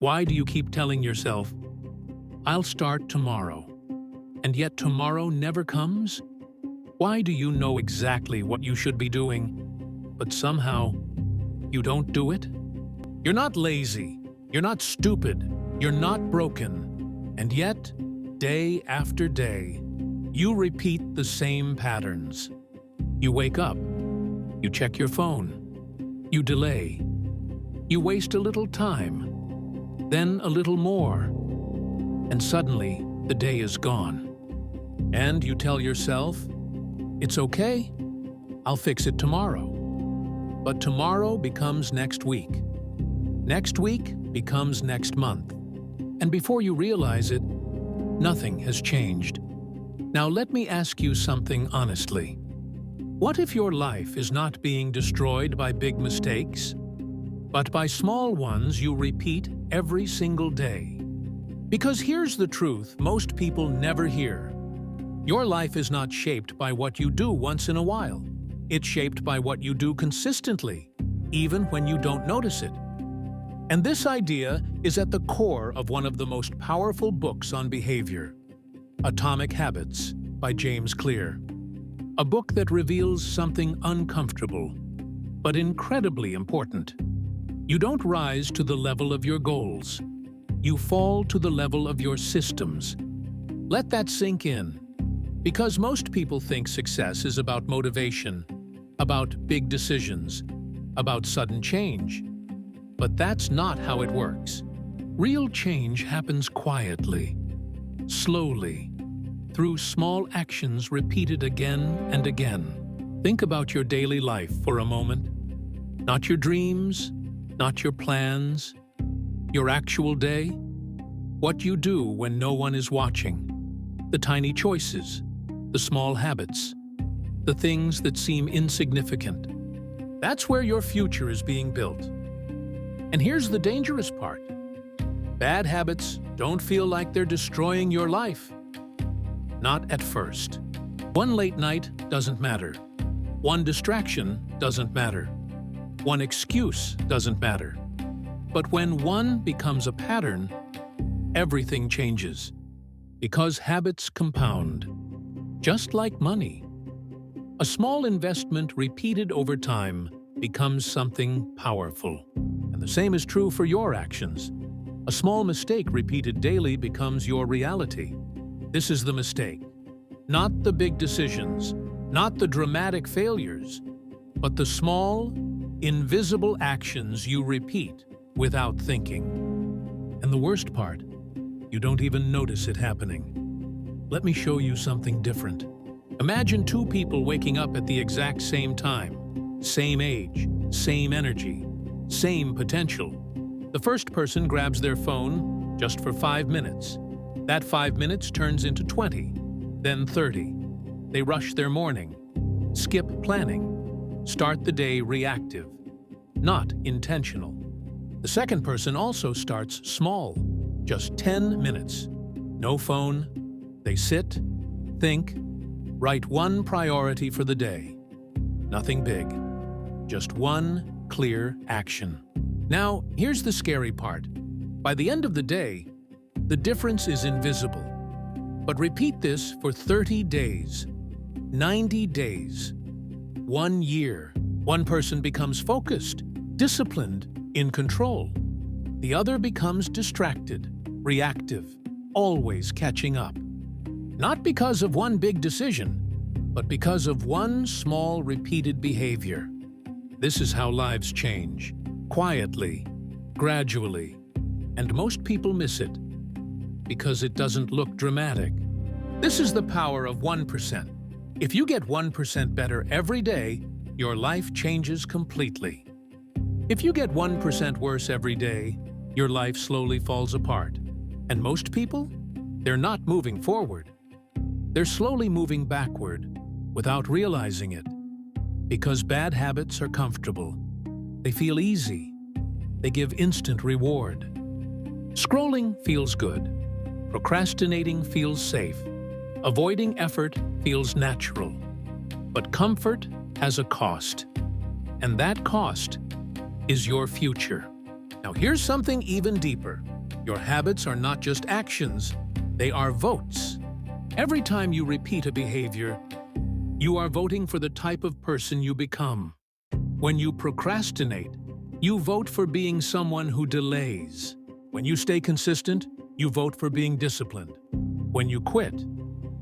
Why do you keep telling yourself, "I'll start tomorrow," and yet tomorrow never comes? Why do you know exactly what you should be doing, but somehow you don't do it? You're not lazy, you're not stupid, you're not broken, and yet, day after day, you repeat the same patterns. You wake up, you check your phone, you delay, you waste a little time, then a little more, and suddenly the day is gone. And you tell yourself, "It's okay, I'll fix it tomorrow." But tomorrow becomes next week. Next week becomes next month. And before you realize it, nothing has changed. Now let me ask you something honestly. What if your life is not being destroyed by big mistakes, but by small ones you repeat every single day? Because here's the truth most people never hear. Your life is not shaped by what you do once in a while. It's shaped by what you do consistently, even when you don't notice it. And this idea is at the core of one of the most powerful books on behavior, Atomic Habits by James Clear. A book that reveals something uncomfortable, but incredibly important. You don't rise to the level of your goals. You fall to the level of your systems. Let that sink in. Because most people think success is about motivation, about big decisions, about sudden change. But that's not how it works. Real change happens quietly, slowly, through small actions repeated again and again. Think about your daily life for a moment. Not your dreams, not your plans, your actual day. What you do when no one is watching. The tiny choices, the small habits, the things that seem insignificant. That's where your future is being built. And here's the dangerous part. Bad habits don't feel like they're destroying your life. Not at first. One late night doesn't matter. One distraction doesn't matter. One excuse doesn't matter. But when one becomes a pattern, everything changes. Because habits compound. Just like money. A small investment repeated over time becomes something powerful. And the same is true for your actions. A small mistake repeated daily becomes your reality. This is the mistake. Not the big decisions, not the dramatic failures, but the small, invisible actions you repeat without thinking. And the worst part, you don't even notice it happening. Let me show you something different. Imagine two people waking up at the exact same time, same age, same energy, same potential. The first person grabs their phone just for 5 minutes. That 5 minutes turns into 20, then 30. They rush their morning, skip planning, start the day reactive, not intentional. The second person also starts small, just 10 minutes. No phone. They sit, think, write one priority for the day. Nothing big, just one clear action. Now, here's the scary part. By the end of the day, the difference is invisible. But repeat this for 30 days, 90 days, 1 year. One person becomes focused, disciplined, in control. The other becomes distracted, reactive, always catching up. Not because of one big decision, but because of one small repeated behavior. This is how lives change. Quietly, gradually, and most people miss it because it doesn't look dramatic. This is the power of 1%. If you get 1% better every day, your life changes completely. If you get 1% worse every day, your life slowly falls apart. And most people, they're not moving forward. They're slowly moving backward without realizing it. Because bad habits are comfortable. They feel easy. They give instant reward. Scrolling feels good. Procrastinating feels safe. Avoiding effort feels natural. But comfort has a cost. And that cost is your future. Now here's something even deeper. Your habits are not just actions, they are votes. Every time you repeat a behavior, you are voting for the type of person you become. When you procrastinate, you vote for being someone who delays. When you stay consistent, you vote for being disciplined. When you quit,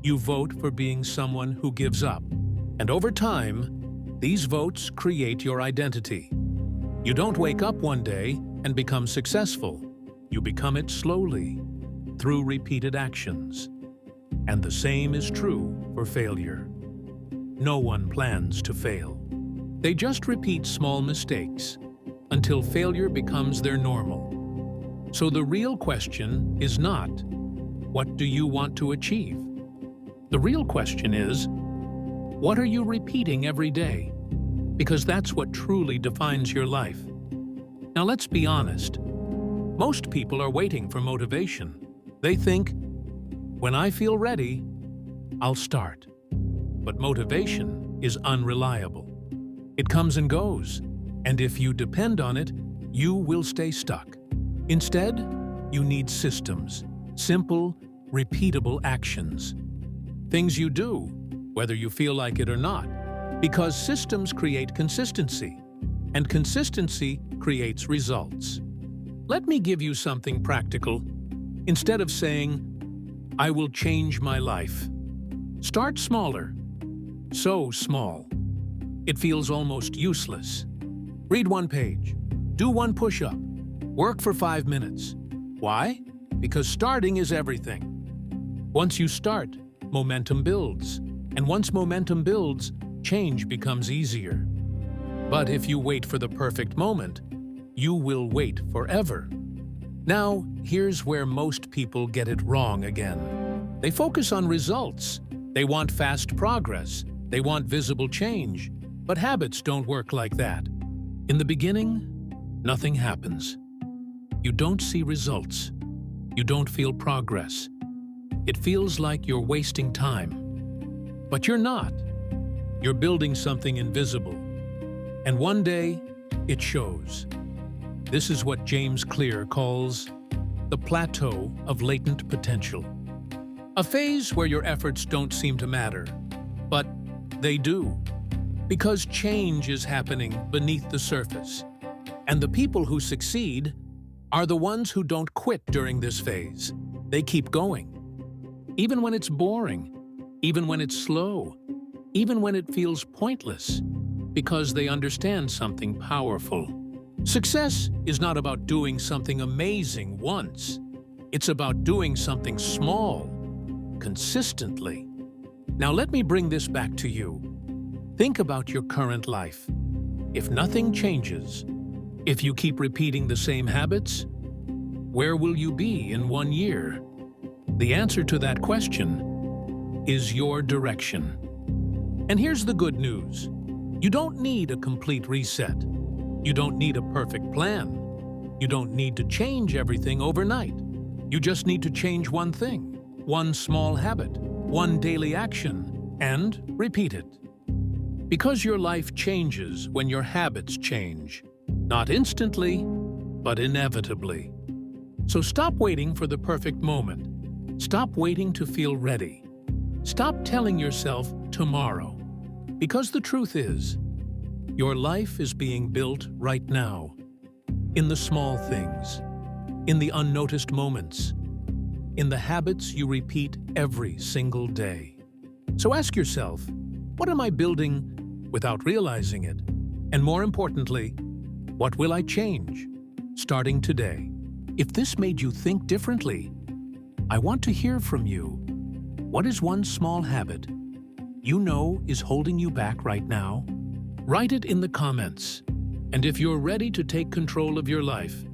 you vote for being someone who gives up. And over time, these votes create your identity. You don't wake up one day and become successful. You become it slowly, through repeated actions. And the same is true for failure. No one plans to fail. They just repeat small mistakes until failure becomes their normal. So the real question is not, what do you want to achieve? The real question is, what are you repeating every day? Because that's what truly defines your life. Now let's be honest. Most people are waiting for motivation. They think, when I feel ready, I'll start. But motivation is unreliable. It comes and goes, and if you depend on it, you will stay stuck. Instead, you need systems, simple, repeatable actions. Things you do, whether you feel like it or not, because systems create consistency, and consistency creates results. Let me give you something practical. Instead of saying, I will change my life, start smaller. So small. It feels almost useless. Read one page. Do one push-up. Work for 5 minutes. Why? Because starting is everything. Once you start, momentum builds. And once momentum builds, change becomes easier. But if you wait for the perfect moment, you will wait forever. Now, here's where most people get it wrong again. They focus on results. They want fast progress. They want visible change. But habits don't work like that. In the beginning, nothing happens. You don't see results. You don't feel progress. It feels like you're wasting time. But you're not. You're building something invisible. And one day, it shows. This is what James Clear calls the plateau of latent potential. A phase where your efforts don't seem to matter, but they do. Because change is happening beneath the surface. And the people who succeed are the ones who don't quit during this phase. They keep going. Even when it's boring, even when it's slow, even when it feels pointless, because they understand something powerful. Success is not about doing something amazing once. It's about doing something small, consistently. Now let me bring this back to you. Think about your current life. If nothing changes, if you keep repeating the same habits, where will you be in 1 year? The answer to that question is your direction. And here's the good news. You don't need a complete reset. You don't need a perfect plan. You don't need to change everything overnight. You just need to change one thing, one small habit, one daily action, and repeat it. Because your life changes when your habits change. Not instantly, but inevitably. So stop waiting for the perfect moment. Stop waiting to feel ready. Stop telling yourself tomorrow. Because the truth is, your life is being built right now. In the small things. In the unnoticed moments. In the habits you repeat every single day. So ask yourself, what am I building without realizing it? And more importantly, what will I change starting today? If this made you think differently, I want to hear from you. What is one small habit you know is holding you back right now? Write it in the comments. And if you're ready to take control of your life,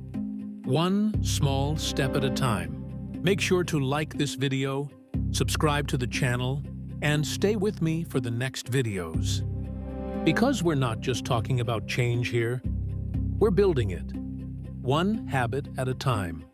one small step at a time, make sure to like this video, subscribe to the channel, and stay with me for the next videos. Because we're not just talking about change here, we're building it, one habit at a time.